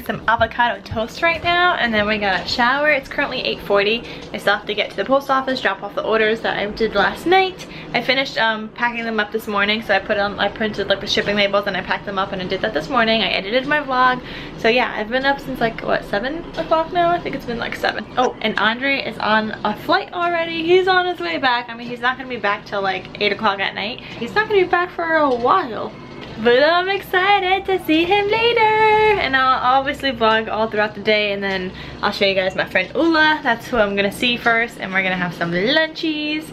making some avocado toast right now, and then we got a shower. It's currently 8:40. I still have to get to the post office, drop off the orders that I did last night. I finished packing them up this morning, so I printed like the shipping labels and I packed them up, and I did that this morning. I edited my vlog. So yeah, I've been up since like what, 7 o'clock now? I think it's been like 7. Oh, and Andre is on a flight already. He's on his way back. I mean, he's not gonna be back till like 8 o'clock at night. He's not gonna be back for a while. But I'm excited to see him later. And I'll obviously vlog all throughout the day, and then I'll show you guys my friend Ula. That's who I'm gonna see first, and we're gonna have some lunchies.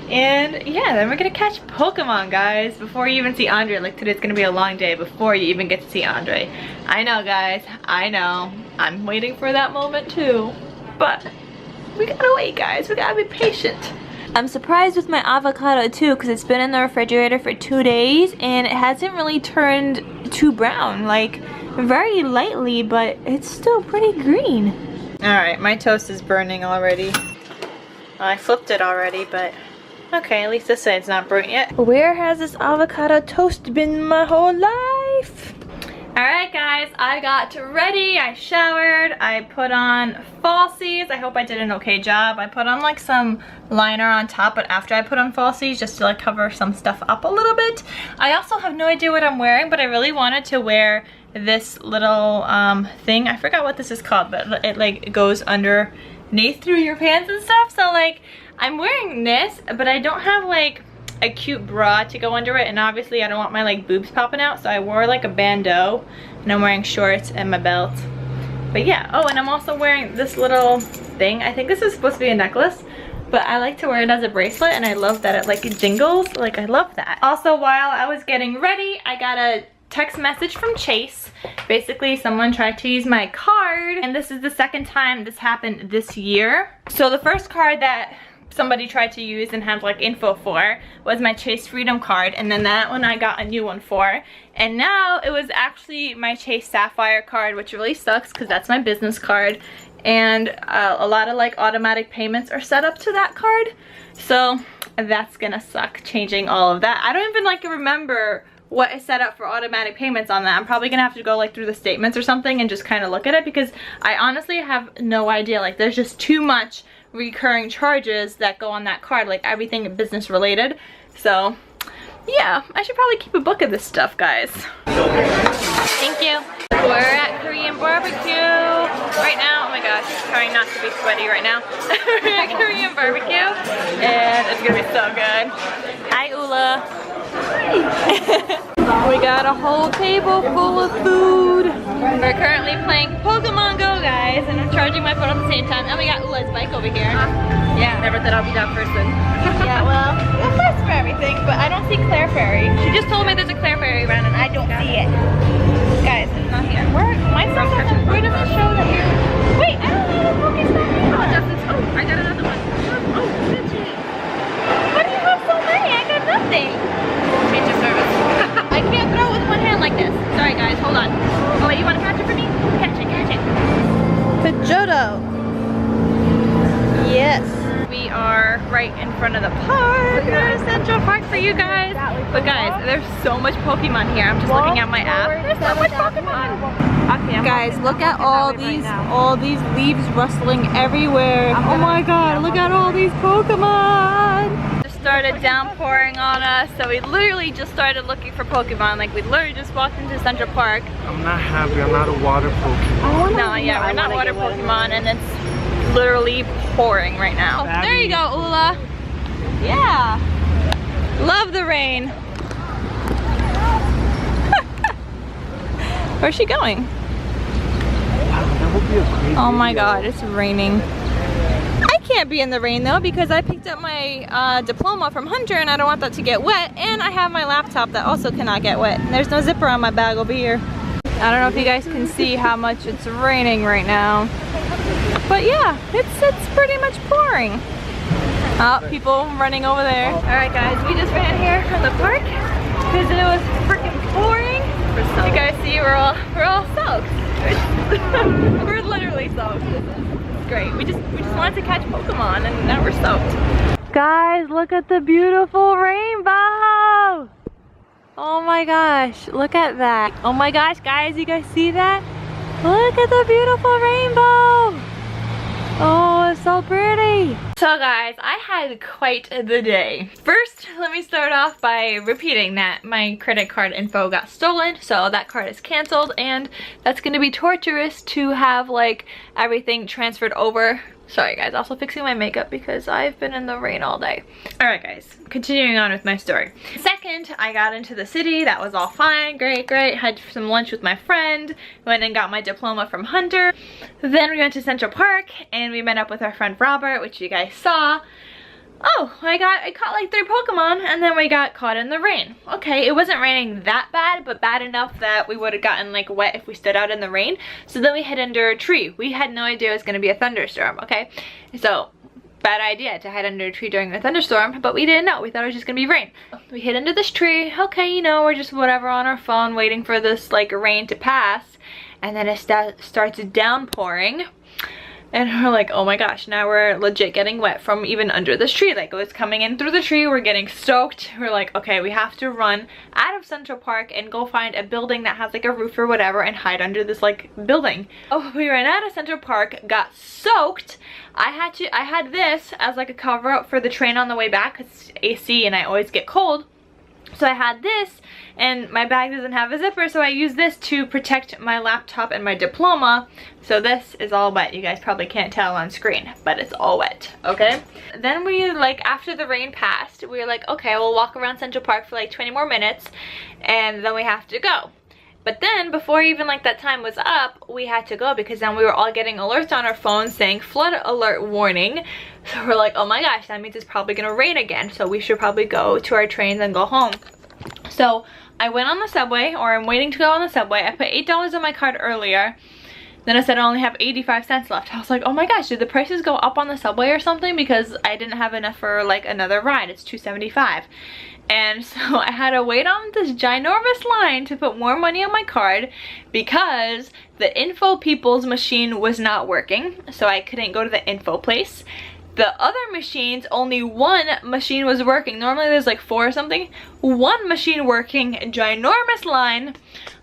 And yeah, then we're gonna catch Pokemon, guys, before you even see Andre. Like, today's gonna be a long day before you even get to see Andre. I know, guys, I know. I'm waiting for that moment too. But we gotta wait, guys. We gotta be patient. I'm surprised with my avocado too, because it's been in the refrigerator for 2 days and it hasn't really turned too brown, like very lightly, but it's still pretty green. Alright, my toast is burning already. I flipped it already, but okay, at least this side's not burnt yet. Where has this avocado toast been my whole life? Alright guys, I got ready, I showered, I put on falsies. I hope I did an okay job. I put on like some liner on top, but after I put on falsies, just to like cover some stuff up a little bit. I also have no idea what I'm wearing, but I really wanted to wear this little thing. I forgot what this is called, but it like goes underneath through your pants and stuff. So like, I'm wearing this, but I don't have like a cute bra to go under it, and obviously I don't want my like boobs popping out, so I wore like a bandeau, and I'm wearing shorts and my belt. But yeah, oh, and I'm also wearing this little thing. I think this is supposed to be a necklace, but I like to wear it as a bracelet, and I love that it like jingles. Like, I love that. Also, while I was getting ready, I got a text message from Chase. Basically, someone tried to use my card, and this is the second time this happened this year. So the first card that somebody tried to use and have like info for was my Chase Freedom card, and then that one I got a new one for, and now it was actually my Chase Sapphire card, which really sucks because that's my business card, and a lot of like automatic payments are set up to that card, so that's gonna suck changing all of that. I don't even like remember what is set up for automatic payments on that. I'm probably gonna have to go like through the statements or something and just kind of look at it, because I honestly have no idea. Like, there's just too much recurring charges that go on that card, like everything business related. So yeah, I should probably keep a book of this stuff, guys. Thank you. We're at Korean barbecue right now. Oh my gosh, trying not to be sweaty right now. We're at Korean barbecue, and it's gonna be so good. Hi, Ula. Hi. We got a whole table full of food. We're currently playing Pokemon Go, guys, and I'm charging my phone at the same time. And we got Ula's bike over here. Yeah, never thought I'd be that person. Yeah, well, I'm first for everything, but I don't see Claire Fairy. She just told me there's a Claire Fairy around, and I don't see it. Guys, it's not here. My stuff doesn't, where does it show that you're... Wait, I don't have a Pokestop here. Oh, I got another one. Oh, bitchy. Why do you have so many? I got nothing. Change of service. I can't throw it with one hand like this. Sorry guys, hold on. Oh wait, you want to catch it for me? Catch it, catch it. Pidgeotto. Yes. We are right in front of the park. There's Central Park for you guys. But guys, there's so much Pokemon here. I'm just looking at my app. There's so much Pokemon. Okay, guys, look at all these leaves rustling everywhere. Oh my god, look at all these Pokemon. Started downpouring on us, so we literally just started looking for Pokemon. Like, we literally just walked into Central Park. I'm not happy, I'm not a water Pokemon. No, yeah, we're not water Pokemon, and it's literally pouring right now. Oh, there you go, Ula. Yeah. Love the rain. Where's she going? Oh my god, it's raining. I can't be in the rain though, because I picked up my diploma from Hunter, and I don't want that to get wet, and I have my laptop that also cannot get wet. And there's no zipper on my bag over here. I don't know if you guys can see how much it's raining right now, but yeah, it's pretty much pouring. Oh, people running over there. Alright guys, we just ran here from the park because it was freaking pouring. You guys see, we're all soaked. We're literally soaked. It's great. We just wanted to catch Pokemon, and now we're soaked. Guys, look at the beautiful rainbow! Oh my gosh, look at that. Oh my gosh, guys, you guys see that? Look at the beautiful rainbow. Oh, it's so pretty. So guys, I had quite the day. First, let me start off by repeating that my credit card info got stolen, so that card is canceled, and that's gonna be torturous to have like everything transferred over. Sorry guys, also fixing my makeup because I've been in the rain all day. Alright guys, continuing on with my story. Second, I got into the city. That was all fine, great. Had some lunch with my friend, went and got my diploma from Hunter. Then we went to Central Park and we met up with our friend Robert, which you guys saw. Oh, I caught like 3 Pokemon, and then we got caught in the rain. Okay, it wasn't raining that bad, but bad enough that we would have gotten like wet if we stood out in the rain. So then we hid under a tree. We had no idea it was gonna be a thunderstorm, okay? So, bad idea to hide under a tree during a thunderstorm, but we didn't know. We thought it was just gonna be rain. We hid under this tree. Okay, you know, we're just whatever on our phone waiting for this like rain to pass. And then it starts downpouring. And we're like, oh my gosh, now we're legit getting wet from even under this tree. Like, it was coming in through the tree, we're getting soaked. We're like, okay, we have to run out of Central Park and go find a building that has like a roof or whatever and hide under this like building. Oh, we ran out of Central Park, got soaked. I had this as like a cover up for the train on the way back because it's AC and I always get cold. So I had this, and my bag doesn't have a zipper, so I used this to protect my laptop and my diploma. So this is all wet. You guys probably can't tell on screen, but it's all wet, okay? Then we, like, after the rain passed, we were like, okay, we'll walk around Central Park for like 20 more minutes, and then we have to go. But then, before even like that time was up, we had to go because then we were all getting alerts on our phones saying flood alert warning. So we're like, oh my gosh, that means it's probably gonna rain again. So we should probably go to our trains and go home. So I went on the subway, or I'm waiting to go on the subway. I put $8 on my card earlier. Then I said I only have 85 cents left. I was like, oh my gosh, did the prices go up on the subway or something? Because I didn't have enough for like another ride. It's $2.75. And so I had to wait on this ginormous line to put more money on my card because the info people's machine was not working. So I couldn't go to the info place. The other machines, only one machine was working. Normally there's like 4 or something. One machine working, ginormous line.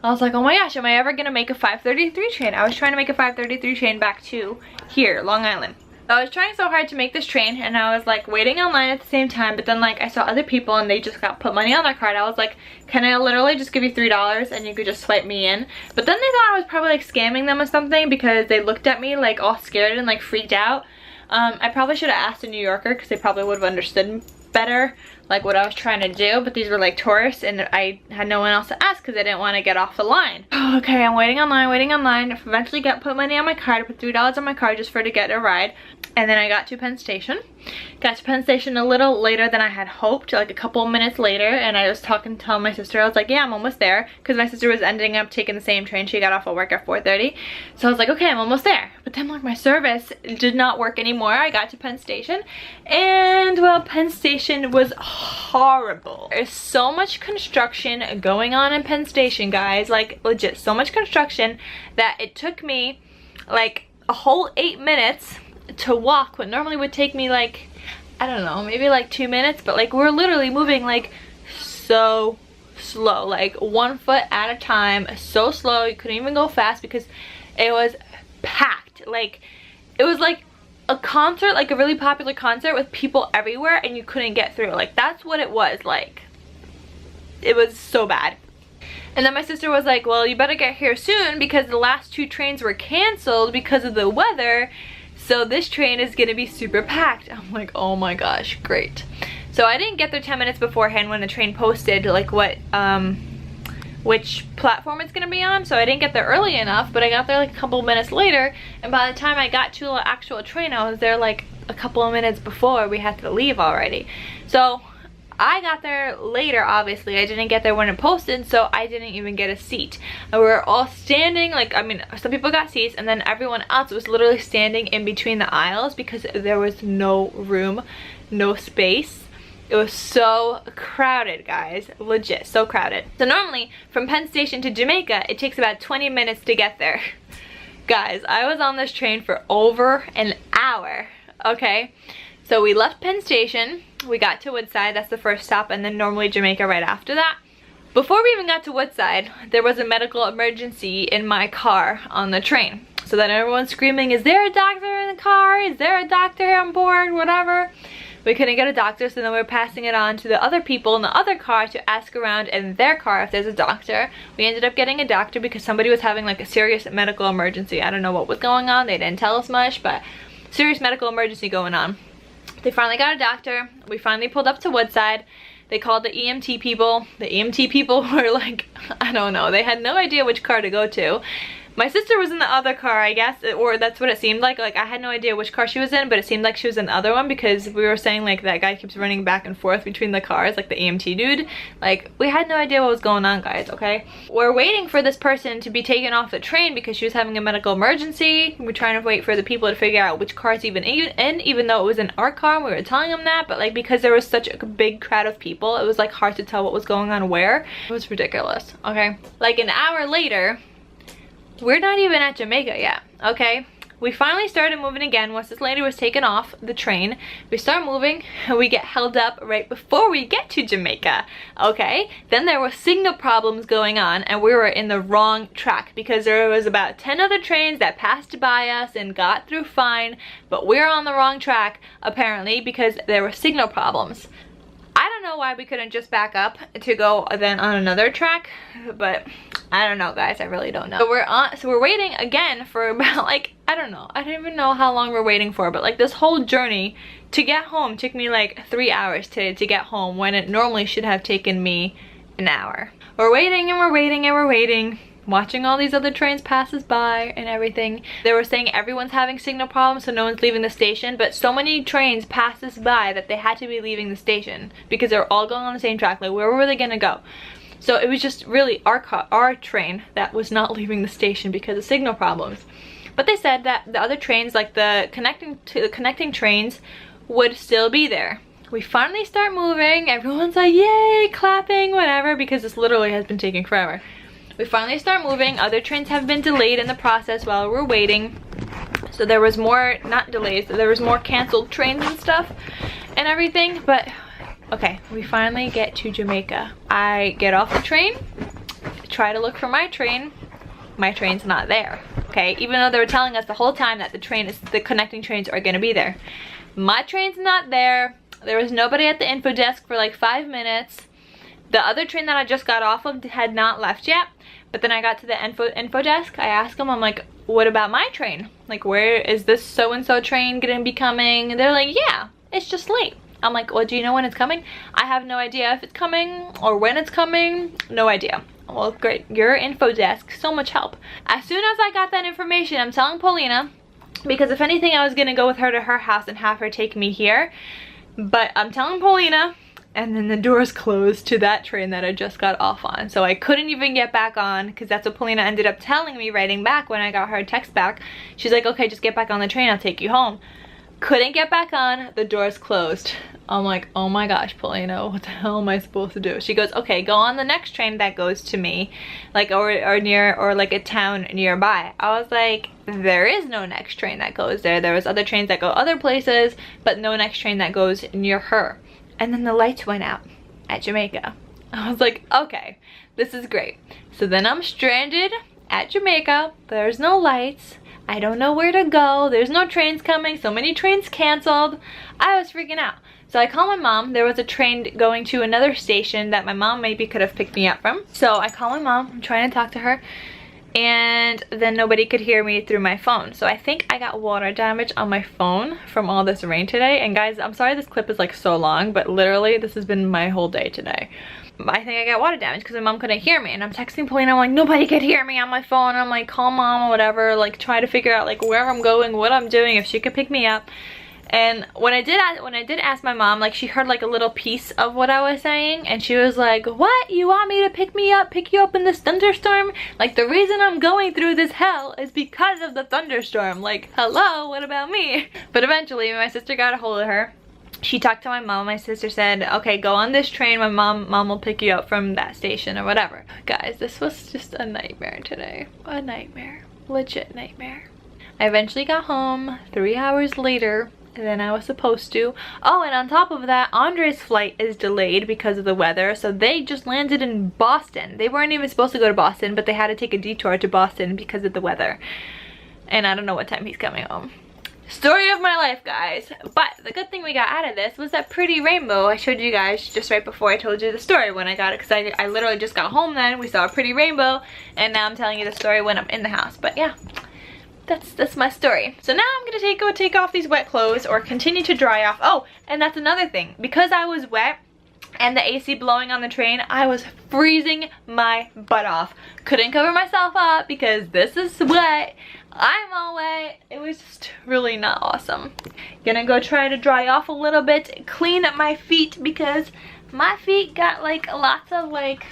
I was like, oh my gosh, am I ever gonna make a 5:33 train? I was trying to make a 5:33 train back to here, Long Island. I was trying so hard to make this train, and I was like waiting online at the same time, but then like I saw other people and they just got put money on their card. I was like, can I literally just give you $3 and you could just swipe me in? But then they thought I was probably like scamming them or something because they looked at me like all scared and like freaked out. I probably should have asked a New Yorker because they probably would have understood better like what I was trying to do, but these were like tourists and I had no one else to ask because I didn't want to get off the line. Okay, I'm waiting online. Eventually got put money on my card. I put $3 on my card just for to get a ride. And then I got to Penn Station. Got to Penn Station a little later than I had hoped, like a couple minutes later, and I was telling my sister, I was like, yeah, I'm almost there, because my sister was ending up taking the same train. She got off of work at 4:30. So I was like, okay, I'm almost there. But then like my service did not work anymore. I got to Penn Station, and well, Penn Station was horrible. There's so much construction going on in Penn Station, guys, like legit so much construction that it took me like a whole 8 minutes to walk what normally would take me like, I don't know, maybe like 2 minutes, but like we're literally moving like so slow, like 1 foot at a time, so slow. You couldn't even go fast because it was packed. Like it was like a concert, like a really popular concert with people everywhere, and you couldn't get through. Like that's what it was like. It was so bad. And then my sister was like, well, you better get here soon because the last 2 trains were canceled because of the weather. So this train is gonna be super packed. I'm like, oh my gosh, great. So I didn't get there 10 minutes beforehand when the train posted like what, which platform it's gonna be on. So I didn't get there early enough, but I got there like a couple minutes later. And by the time I got to the actual train, I was there like a couple of minutes before we had to leave already. So I got there later, obviously. I didn't get there when it posted, so I didn't even get a seat. And we were all standing, like, I mean, some people got seats, and then everyone else was literally standing in between the aisles because there was no room, no space. It was so crowded, guys. Legit, so crowded. So normally, from Penn Station to Jamaica, it takes about 20 minutes to get there. Guys, I was on this train for over an hour, okay? So we left Penn Station, we got to Woodside, that's the first stop, and then normally Jamaica right after that. Before we even got to Woodside, there was a medical emergency in my car on the train. So then everyone's screaming, is there a doctor in the car? Is there a doctor on board? Whatever. We couldn't get a doctor, so then we were passing it on to the other people in the other car to ask around in their car if there's a doctor. We ended up getting a doctor because somebody was having like a serious medical emergency. I don't know what was going on. They didn't tell us much, but serious medical emergency going on. They finally got a doctor. We finally pulled up to Woodside. They called the EMT people. The EMT people were like, I don't know. They had no idea which car to go to. My sister was in the other car, I guess, or that's what it seemed like. Like, I had no idea which car she was in, but it seemed like she was in the other one because we were saying, like, that guy keeps running back and forth between the cars, like the EMT dude. Like, we had no idea what was going on, guys, okay? We're waiting for this person to be taken off the train because she was having a medical emergency. We're trying to wait for the people to figure out which car's even in, even though it was in our car. We were telling them that, but, like, because there was such a big crowd of people, it was, like, hard to tell what was going on where. It was ridiculous, okay? Like, an hour later, we're not even at Jamaica yet, okay? We finally started moving again once this lady was taken off the train. We start moving and we get held up right before we get to Jamaica, okay? Then there were signal problems going on and we were in the wrong track because there was about 10 other trains that passed by us and got through fine, but we're on the wrong track apparently because there were signal problems. I don't know why we couldn't just back up to go then on another track, but I don't know, guys. I really don't know. So we're waiting again for about, like, I don't know. I don't even know how long we're waiting for, but like this whole journey to get home took me like 3 hours to get home when it normally should have taken me an hour. We're waiting and we're waiting and we're waiting, watching all these other trains pass us by and everything. They were saying everyone's having signal problems, so no one's leaving the station, but so many trains passed us by that they had to be leaving the station because they're all going on the same track. Like, where were they gonna go? So it was just really our train that was not leaving the station because of signal problems. But they said that the other trains, like the connecting trains, would still be there. We finally start moving. Everyone's like, yay, clapping, whatever, because this literally has been taking forever. We finally start moving. Other trains have been delayed in the process while we're waiting. So there was more, not delays, there was more canceled trains and stuff and everything. But okay, we finally get to Jamaica. I get off the train, try to look for my train. My train's not there, okay? Even though they were telling us the whole time that the connecting trains are gonna be there. My train's not there. There was nobody at the info desk for like 5 minutes. The other train that I just got off of had not left yet. But then I got to the info desk. I asked them, I'm like, what about my train? Like, where is this so-and-so train gonna be coming? And they're like, yeah, it's just late. I'm like, well, do you know when it's coming? I have no idea if it's coming or when it's coming. No idea. Well, great, your info desk, so much help. As soon as I got that information, I'm telling Paulina, because if anything, I was gonna go with her to her house and have her take me here. But I'm telling Paulina, and then the doors closed to that train that I just got off on. So I couldn't even get back on, because that's what Paulina ended up telling me, writing back when I got her text back. She's like, okay, just get back on the train, I'll take you home. Couldn't get back on, the doors closed. I'm like, oh my gosh, Paulina, what the hell am I supposed to do? She goes, okay, go on the next train that goes to me, like, or like a town nearby. I was like, there is no next train that goes there. There was other trains that go other places, but no next train that goes near her. And then the lights went out at Jamaica. I was like, okay, this is great. So then I'm stranded at Jamaica. There's no lights. I don't know where to go. There's no trains coming. So many trains canceled. I was freaking out. So I called my mom. There was a train going to another station that my mom maybe could have picked me up from. So I called my mom. I'm trying to talk to her. And then nobody could hear me through my phone. So I think I got water damage on my phone from all this rain today. And guys, I'm sorry this clip is like so long, but literally this has been my whole day today. I think I got water damage because my mom couldn't hear me, and I'm texting Paulina, I'm like, nobody could hear me on my phone. I'm like, call mom or whatever, like try to figure out like where I'm going, what I'm doing, if she could pick me up. And when I did ask my mom, like, she heard like a little piece of what I was saying, and she was like, what, you want me to pick you up in this thunderstorm? Like, the reason I'm going through this hell is because of the thunderstorm. Like, hello, what about me? But eventually my sister got a hold of her. She talked to my mom. My sister said, okay, go on this train. My mom will pick you up from that station or whatever. Guys, this was just a nightmare today. A nightmare. Legit nightmare. I eventually got home 3 hours later. than I was supposed to. Oh, and on top of that, Andre's flight is delayed because of the weather, so they just landed in Boston. They weren't even supposed to go to Boston, but they had to take a detour to Boston because of the weather. And I don't know what time he's coming home. Story of my life, guys. But the good thing we got out of this was that pretty rainbow I showed you guys just right before I told you the story when I got it, because I literally just got home then. We saw a pretty rainbow, and now I'm telling you the story when I'm in the house. But yeah, that's my story. So now I'm gonna go take off these wet clothes or continue to dry off. Oh, and that's another thing. Because I was wet and the AC blowing on the train, I was freezing my butt off. Couldn't cover myself up because this is wet. I'm all wet. It was just really not awesome. Gonna go try to dry off a little bit, clean up my feet because my feet got like lots of like,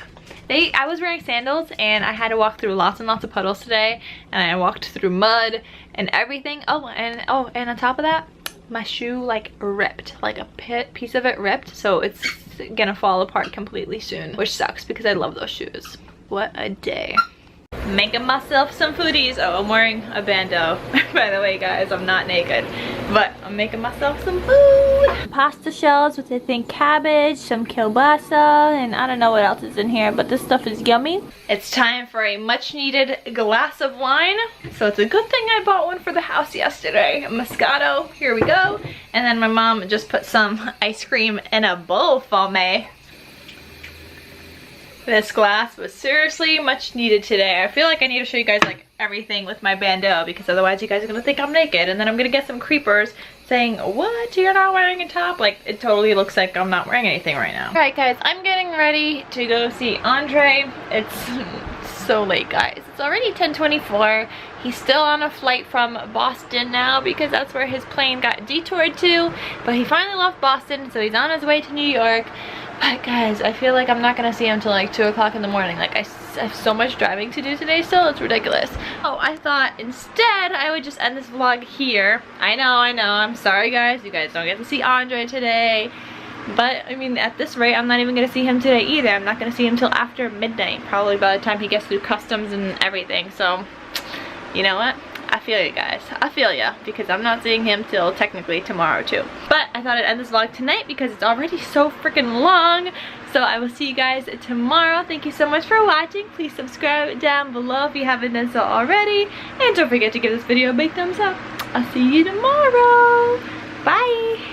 I was wearing sandals and I had to walk through lots and lots of puddles today, and I walked through mud and everything. And on top of that, my shoe like ripped, like a piece of it ripped, so it's gonna fall apart completely soon, which sucks because I love those shoes. What a day. Making myself some foodies. Oh, I'm wearing a bandeau. By the way, guys, I'm not naked, but I'm making myself some food. Pasta shells with, I think, cabbage, some kielbasa, and I don't know what else is in here, but this stuff is yummy. It's time for a much needed glass of wine. So it's a good thing I bought one for the house yesterday. Moscato, here we go. And then my mom just put some ice cream in a bowl for me. This glass was seriously much needed today. I feel like I need to show you guys like everything with my bandeau, because otherwise you guys are gonna think I'm naked, and then I'm gonna get some creepers saying, what, you're not wearing a top? Like, it totally looks like I'm not wearing anything right now. Alright guys, I'm getting ready to go see Andre. It's so late, guys. It's already 10:24. He's still on a flight from Boston now because that's where his plane got detoured to, but he finally left Boston, so he's on his way to New York. But guys, I feel like I'm not gonna see him till like 2 o'clock in the morning. Like, I have so much driving to do today still, it's ridiculous. Oh, I thought instead I would just end this vlog here. I know, I'm sorry guys, you guys don't get to see Andre today. But, I mean, at this rate, I'm not even gonna see him today either. I'm not gonna see him till after midnight, probably by the time he gets through customs and everything. So, you know what? I feel you guys. I feel ya, because I'm not seeing him till technically tomorrow too. But I thought I'd end this vlog tonight because it's already so freaking long. So I will see you guys tomorrow. Thank you so much for watching. Please subscribe down below if you haven't done so already. And don't forget to give this video a big thumbs up. I'll see you tomorrow. Bye.